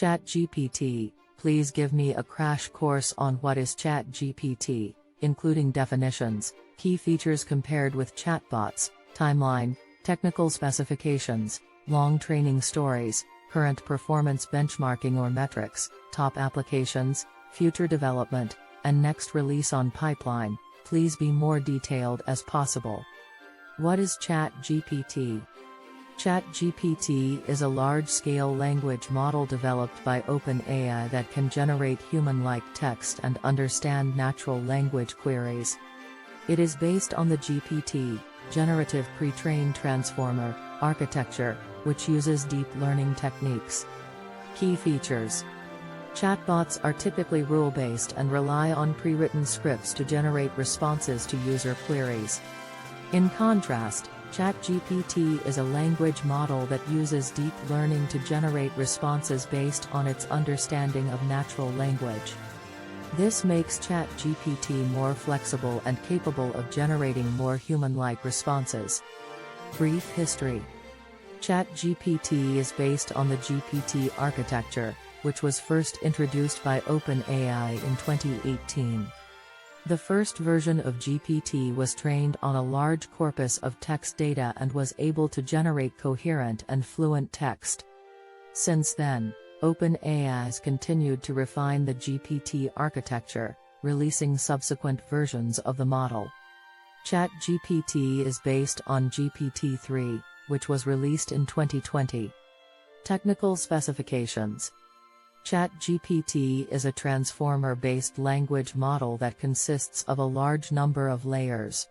ChatGPT, please give me a crash course on what is ChatGPT, including definitions, key features compared with chatbots, timeline, technical specifications, long training stories, current performance benchmarking or metrics, top applications, future development, and next release on pipeline. Please be more detailed as possible. What is ChatGPT? ChatGPT is a large-scale language model developed by OpenAI that can generate human-like text and understand natural language queries. It is based on the GPT, Generative Pretrained Transformer, architecture, which uses deep learning techniques. Key features. Chatbots are typically rule-based and rely on pre-written scripts to generate responses to user queries. In contrast, ChatGPT is a language model that uses deep learning to generate responses based on its understanding of natural language. This makes ChatGPT more flexible and capable of generating more human-like responses. Brief history. ChatGPT is based on the GPT architecture, which was first introduced by OpenAI in 2018. The first version of GPT was trained on a large corpus of text data and was able to generate coherent and fluent text. Since then, OpenAI has continued to refine the GPT architecture, releasing subsequent versions of the model. ChatGPT is based on GPT-3, which was released in 2020. Technical specifications. ChatGPT is a transformer-based language model that consists of a large number of layers.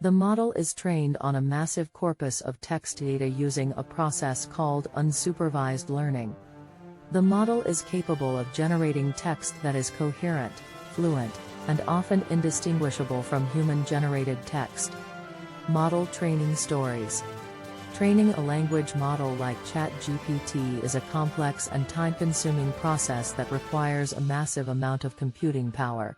The model is trained on a massive corpus of text data using a process called unsupervised learning. The model is capable of generating text that is coherent, fluent, and often indistinguishable from human-generated text. Model training stories. Training a language model like ChatGPT is a complex and time-consuming process that requires a massive amount of computing power.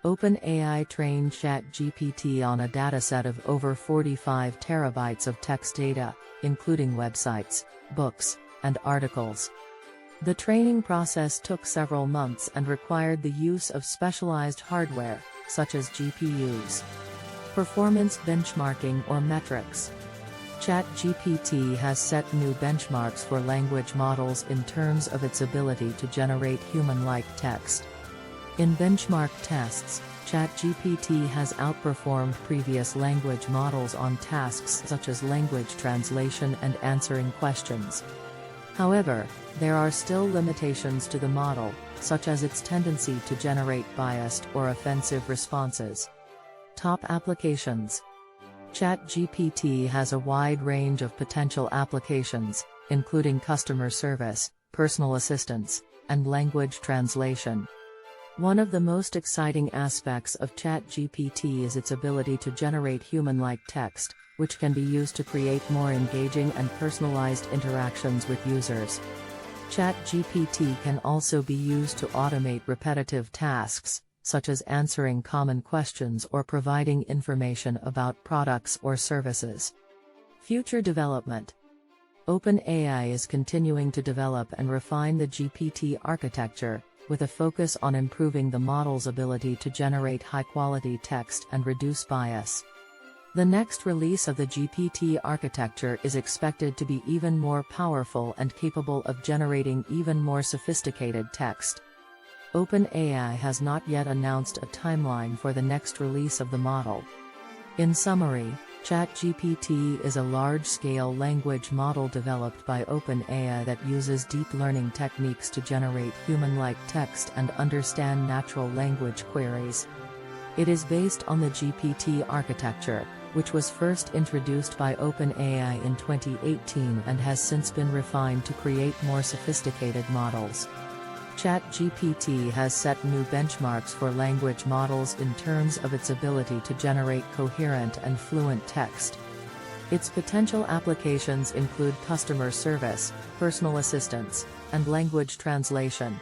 OpenAI trained ChatGPT on a dataset of over 45 terabytes of text data, including websites, books, and articles. The training process took several months and required the use of specialized hardware, such as GPUs. Performance benchmarking or metrics. ChatGPT has set new benchmarks for language models in terms of its ability to generate human-like text. In benchmark tests, ChatGPT has outperformed previous language models on tasks such as language translation and answering questions. However, there are still limitations to the model, such as its tendency to generate biased or offensive responses. Top applications. ChatGPT has a wide range of potential applications, including customer service, personal assistance, and language translation. One of the most exciting aspects of ChatGPT is its ability to generate human-like text, which can be used to create more engaging and personalized interactions with users. ChatGPT can also be used to automate repetitive tasks, such as answering common questions or providing information about products or services. Future development. OpenAI is continuing to develop and refine the GPT architecture, with a focus on improving the model's ability to generate high-quality text and reduce bias. The next release of the GPT architecture is expected to be even more powerful and capable of generating even more sophisticated text. OpenAI has not yet announced a timeline for the next release of the model. In summary, ChatGPT is a large-scale language model developed by OpenAI that uses deep learning techniques to generate human-like text and understand natural language queries. It is based on the GPT architecture, which was first introduced by OpenAI in 2018 and has since been refined to create more sophisticated models. ChatGPT has set new benchmarks for language models in terms of its ability to generate coherent and fluent text. Its potential applications include customer service, personal assistance, and language translation.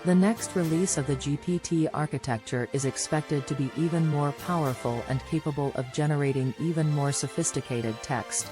The next release of the GPT architecture is expected to be even more powerful and capable of generating even more sophisticated text.